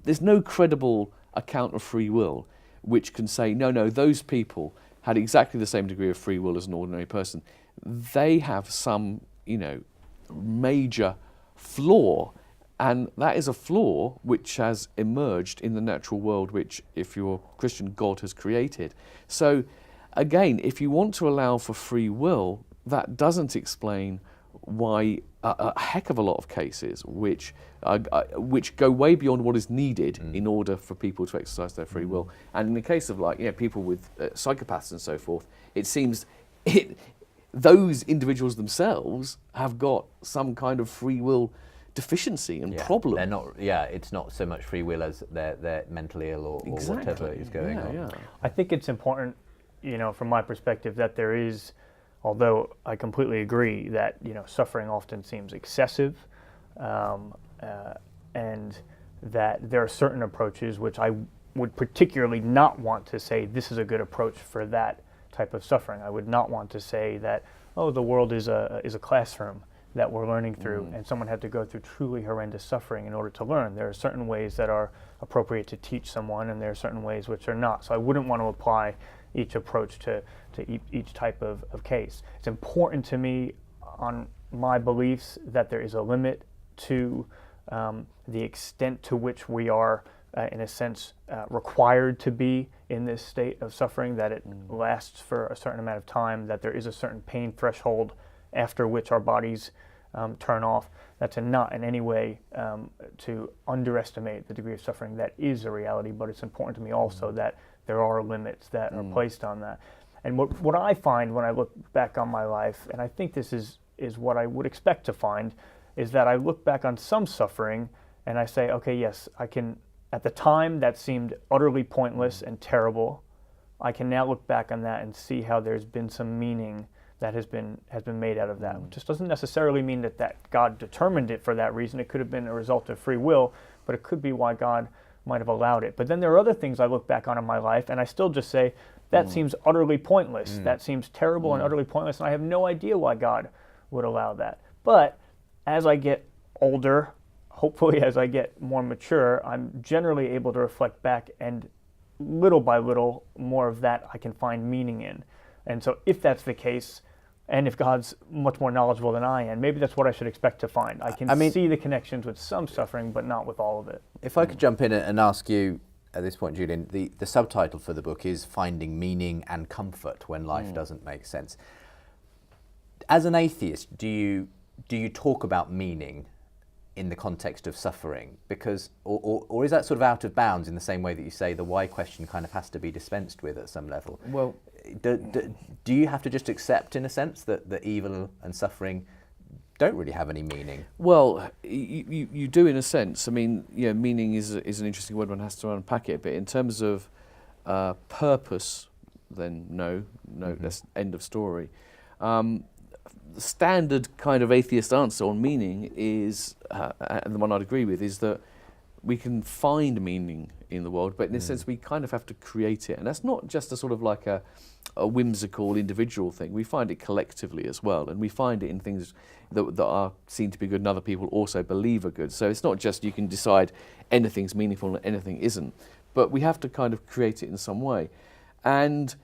there's no credible account of free will which can say, no, those people had exactly the same degree of free will as an ordinary person. They have some, major flaw, and that is a flaw which has emerged in the natural world, which, if you're Christian, God has created. So, again, if you want to allow for free will, that doesn't explain why a heck of a lot of cases which go way beyond what is needed in order for people to exercise their free will. And in the case of people with psychopaths and so forth, it seems those individuals themselves have got some kind of free will deficency and problem. They're not. It's not so much free will as they're mentally ill or whatever is going on. Yeah. I think it's important, from my perspective, that there is. Although I completely agree that suffering often seems excessive, and that there are certain approaches which I would particularly not want to say this is a good approach for that type of suffering. I would not want to say that the world is a classroom that we're learning through, and someone had to go through truly horrendous suffering in order to learn. There are certain ways that are appropriate to teach someone, and there are certain ways which are not. So I wouldn't want to apply each approach to each type of case. It's important to me on my beliefs that there is a limit to the extent to which we are in a sense, required to be in this state of suffering, that it lasts for a certain amount of time, that there is a certain pain threshold after which our bodies turn off. That's not in any way to underestimate the degree of suffering that is a reality, but it's important to me also that there are limits that are placed on that. And what I find when I look back on my life, and I think this is what I would expect to find, is that I look back on some suffering and I say, okay, yes, I can, at the time that seemed utterly pointless and terrible, I can now look back on that and see how there's been some meaning that has been made out of that. It just doesn't necessarily mean that God determined it for that reason. It could have been a result of free will, but it could be why God might have allowed it. But then there are other things I look back on in my life and I still just say, that seems utterly pointless. That seems terrible and utterly pointless, and I have no idea why God would allow that. But as I get older, hopefully as I get more mature, I'm generally able to reflect back, and little by little, more of that I can find meaning in. And so if that's the case, and if God's much more knowledgeable than I am, maybe that's what I should expect to find. I can see the connections with some suffering, but not with all of it. If I could jump in and ask you, at this point, Julian, the subtitle for the book is Finding Meaning and Comfort When Life Doesn't Make Sense. As an atheist, do you talk about meaning in the context of suffering? Because, or is that sort of out of bounds in the same way that you say the why question kind of has to be dispensed with at some level? Well, do you have to just accept, in a sense, that the evil and suffering don't really have any meaning? Well, you do in a sense. I mean, meaning is an interesting word. One has to unpack it. But in terms of purpose, then no, that's end of story. The standard kind of atheist answer on meaning is, and the one I'd agree with, is that we can find meaning in the world, but in a sense we kind of have to create it. And that's not just a sort of like a whimsical individual thing. We find it collectively as well, and we find it in things that are seen to be good and other people also believe are good. So it's not just you can decide anything's meaningful and anything isn't, but we have to kind of create it in some way. And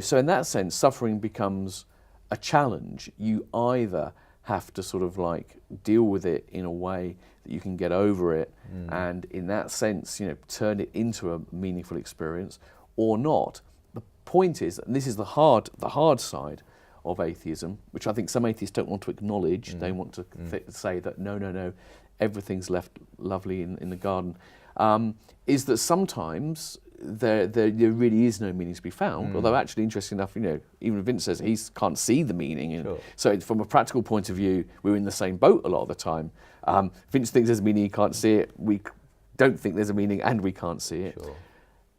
so in that sense, suffering becomes a challenge. You either have to sort of like deal with it in a way that you can get over it, and in that sense, turn it into a meaningful experience, or not. The point is, and this is the hard side of atheism, which I think some atheists don't want to acknowledge. They want to say that no, everything's left lovely in the garden. Is that sometimes there really is no meaning to be found, although actually, interesting enough, even Vince says he can't see the meaning. And so from a practical point of view, we're in the same boat a lot of the time. Vince thinks there's a meaning, he can't see it. We don't think there's a meaning and we can't see it. Sure.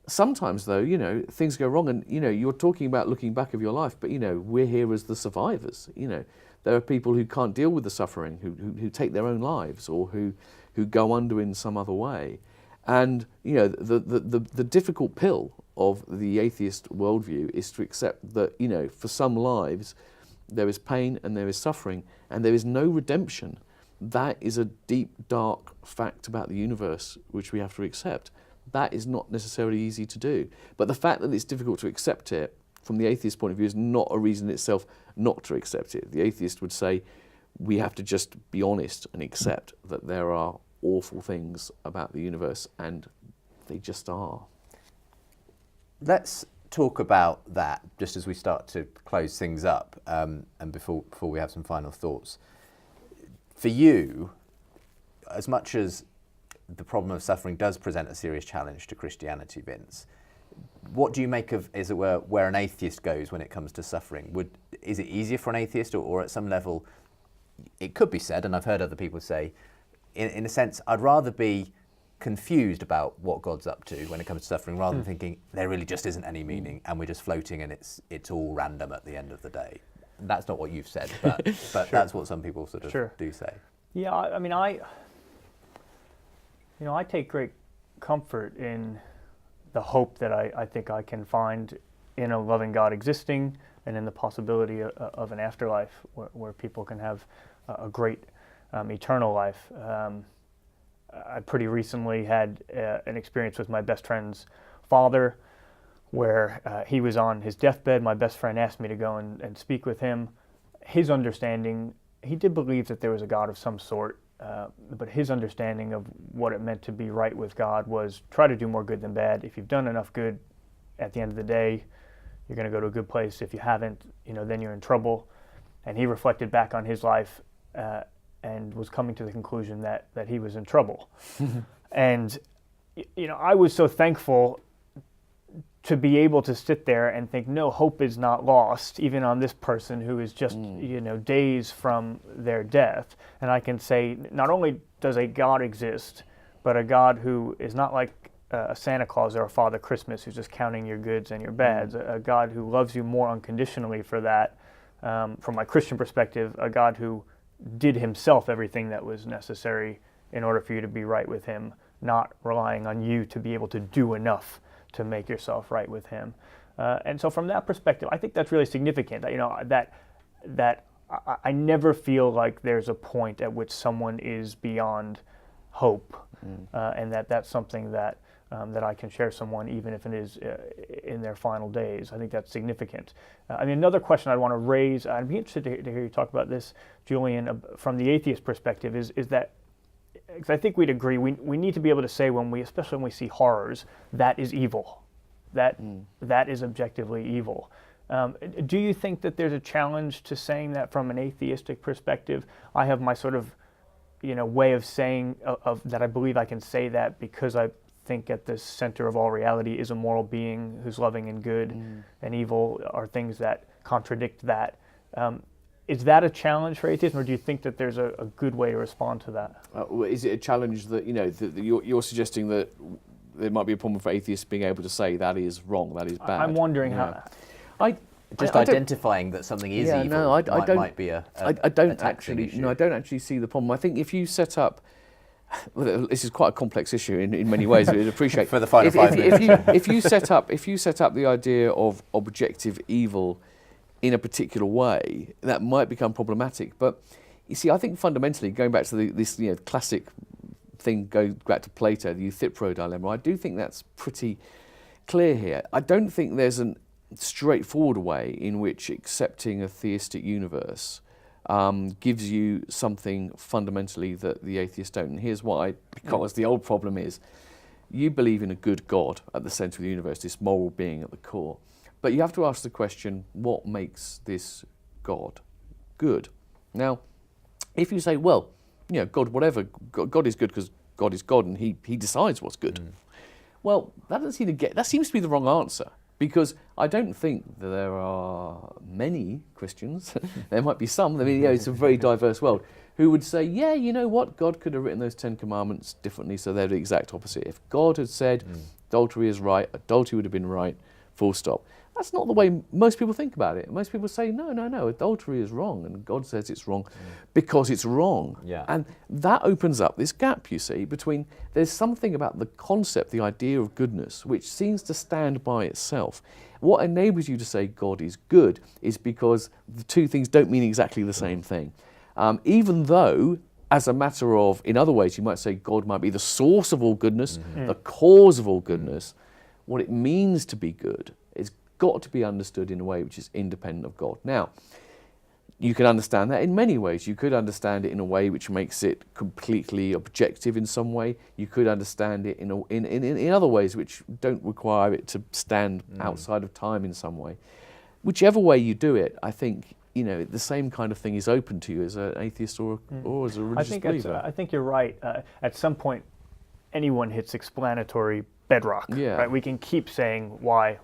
Sometimes though, things go wrong, and you're talking about looking back of your life, but we're here as the survivors. There are people who can't deal with the suffering, who take their own lives, or who go under in some other way. And the difficult pill of the atheist worldview is to accept that for some lives there is pain and there is suffering and there is no redemption. That is a deep, dark fact about the universe which we have to accept. That is not necessarily easy to do. But the fact that it's difficult to accept it from the atheist point of view is not a reason itself not to accept it. The atheist would say we have to just be honest and accept that there are awful things about the universe, and they just are. Let's talk about that just as we start to close things up, and before we have some final thoughts. For you, as much as the problem of suffering does present a serious challenge to Christianity, Vince, what do you make of, as it were, where an atheist goes when it comes to suffering? Is it easier for an atheist, or at some level, it could be said, and I've heard other people say, in a sense, I'd rather be confused about what God's up to when it comes to suffering, rather than thinking there really just isn't any meaning and we're just floating and it's all random at the end of the day. That's not what you've said, but that's what some people sort of do say. Yeah, I mean, I take great comfort in the hope that I think I can find in a loving God existing, and in the possibility of an afterlife where people can have a great eternal life. I pretty recently had an experience with my best friend's father, where he was on his deathbed. My best friend asked me to go and speak with him. His understanding, he did believe that there was a God of some sort, but his understanding of what it meant to be right with God was try to do more good than bad. If you've done enough good, at the end of the day, you're going to go to a good place. If you haven't, then you're in trouble. And he reflected back on his life and was coming to the conclusion that he was in trouble. And I was so thankful to be able to sit there and think, no, hope is not lost, even on this person who is just, days from their death. And I can say, not only does a God exist, but a God who is not like a Santa Claus or a Father Christmas who's just counting your goods and your bads, a God who loves you more unconditionally for that. From my Christian perspective, a God who did himself everything that was necessary in order for you to be right with him, not relying on you to be able to do enough to make yourself right with him. And so from that perspective, I think that's really significant. That I never feel like there's a point at which someone is beyond hope, and that's something that I can share someone, even if it is in their final days. I think that's significant. Another question I want to raise, I'd be interested to hear you talk about this, Julian, from the atheist perspective, is that, because I think we'd agree, we need to be able to say, especially when we see horrors, that is evil. That is objectively evil. Do you think that there's a challenge to saying that from an atheistic perspective? I have my sort of, way of saying that I believe I can say that because I think at the center of all reality is a moral being who's loving and good, and evil are things that contradict that. Is that a challenge for atheism, or do you think that there's a good way to respond to that? Is it a challenge that, that you're suggesting that there might be a problem for atheists being able to say that is wrong, that is bad? I'm wondering how. Identifying that something is evil might be a taxing issue. I don't actually see the problem. I think if you set up, this is quite a complex issue in many ways. I'd appreciate for the final 5 minutes. If you set up the idea of objective evil in a particular way, that might become problematic. But you see, I think fundamentally, going back to this classic thing, going back to Plato, the Euthyphro dilemma, I do think that's pretty clear here. I don't think there's a straightforward way in which accepting a theistic universe gives you something fundamentally that the atheists don't. And here's why: because the old problem is, you believe in a good God at the centre of the universe, this moral being at the core. But you have to ask the question, what makes this God good? Now, if you say, well, God, whatever, God is good because God is God and he decides what's good. Well, that seems to be the wrong answer, because I don't think that there are many Christians, there might be some, it's a very diverse world, who would say, yeah, you know what, God could have written those 10 commandments differently, so they're the exact opposite. If God had said adultery is right, adultery would have been right, full stop. That's not the way most people think about it. Most people say, no, adultery is wrong, and God says it's wrong because it's wrong. Yeah. And that opens up this gap, you see, between, there's something about the concept, the idea of goodness, which seems to stand by itself. What enables you to say God is good is because the two things don't mean exactly the same thing. Even though, as a matter of, in other ways, you might say God might be the source of all goodness, the cause of all goodness, what it means to be good is got to be understood in a way which is independent of God. Now, you can understand that in many ways. You could understand it in a way which makes it completely objective in some way. You could understand it in other ways which don't require it to stand outside of time in some way. Whichever way you do it, I think the same kind of thing is open to you as an atheist or as a religious believer. I think you're right. At some point, anyone hits explanatory bedrock. Yeah. Right? We can keep saying why,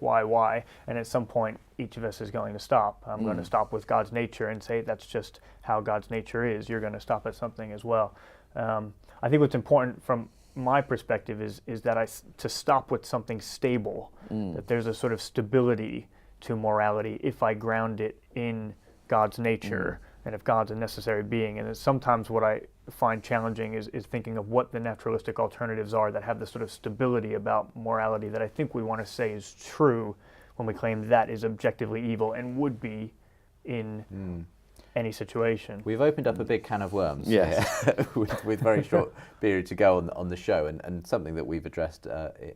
and at some point each of us is going to stop. I'm going to stop with God's nature and say that's just how God's nature is. You're going to stop at something as well. I think what's important from my perspective is that to stop with something stable, that there's a sort of stability to morality if I ground it in God's nature and if God's a necessary being. And sometimes what I find challenging is thinking of what the naturalistic alternatives are that have the sort of stability about morality that I think we want to say is true when we claim that is objectively evil and would be in any situation. We've opened up a big can of worms with very short period to go on the show, and something that we've addressed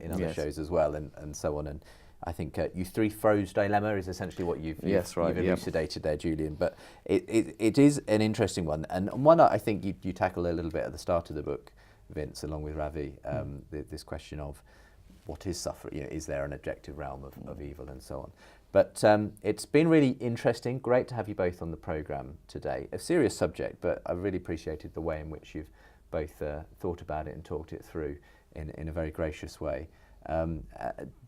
in other shows as well, and so on. And I think Euthyphro's dilemma is essentially what you've elucidated there, Julian. But it is an interesting one, and one I think you tackle a little bit at the start of the book, Vince, along with Ravi, this question of what is suffering? Is there an objective realm of evil and so on? But it's been really interesting. Great to have you both on the programme today. A serious subject, but I really appreciated the way in which you've both thought about it and talked it through in a very gracious way.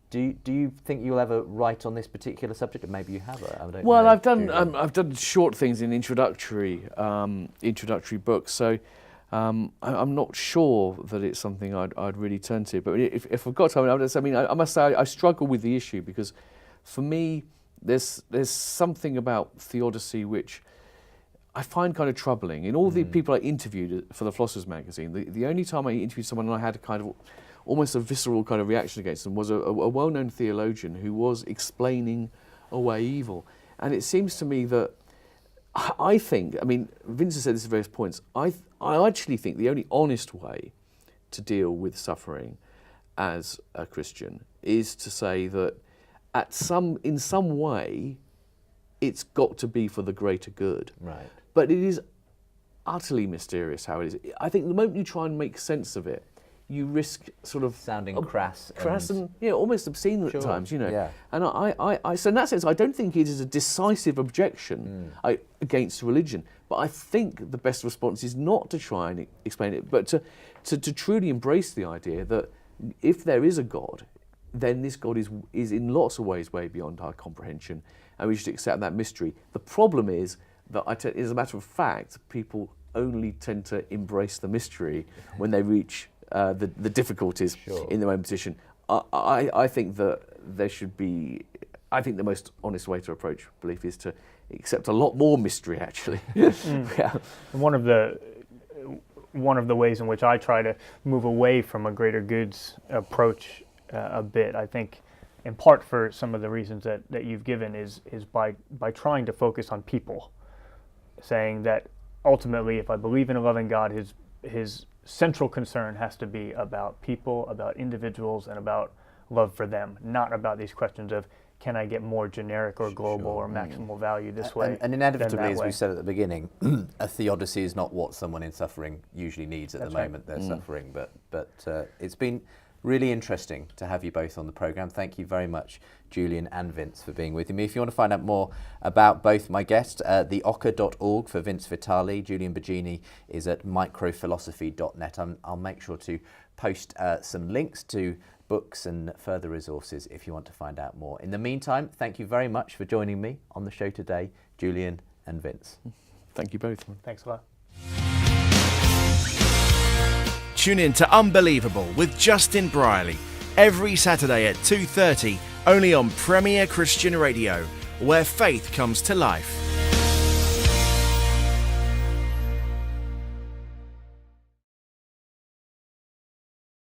Do you think you'll ever write on this particular subject? Or maybe you have. I don't know. I've done short things in introductory books, so I'm not sure that it's something I'd really turn to. But if I've got time, I must say I struggle with the issue, because for me there's something about theodicy which I find kind of troubling. In all the people I interviewed for the Philosophers magazine, the only time I interviewed someone and I had a kind of almost a visceral kind of reaction against them was a well-known theologian who was explaining away evil. And it seems to me that I think, Vince has said this at various points, I actually think the only honest way to deal with suffering as a Christian is to say that in some way it's got to be for the greater good. Right. But it is utterly mysterious how it is. I think the moment you try and make sense of it, you risk sort of sounding crass and almost obscene at times, Yeah. And I so in that sense, I don't think it is a decisive objection against religion. But I think the best response is not to try and explain it, but to truly embrace the idea that if there is a God, then this God is in lots of ways way beyond our comprehension, and we should accept that mystery. The problem is that, as a matter of fact, people only tend to embrace the mystery when they reach the difficulties in their own position. I think that there should be. I think the most honest way to approach belief is to accept a lot more mystery, actually. Yeah. One of the ways in which I try to move away from a greater goods approach a bit, I think, in part for some of the reasons that you've given, is by trying to focus on people, saying that ultimately, if I believe in a loving God, his central concern has to be about people, about individuals, and about love for them, not about these questions of can I get more generic or global or maximal value this way. And inevitably, as we said at the beginning, a theodicy is not what someone in suffering usually needs at the moment they're suffering. But it's been really interesting to have you both on the programme. Thank you very much, Julian and Vince, for being with me. If you want to find out more about both my guests, theocker.org for Vince Vitali. Julian Bagini is at microphilosophy.net. I'll make sure to post some links to books and further resources if you want to find out more. In the meantime, thank you very much for joining me on the show today, Julian and Vince. Thank you both. Thanks a lot. Tune in to Unbelievable with Justin Brierley every Saturday at 2:30, only on Premier Christian Radio, where faith comes to life.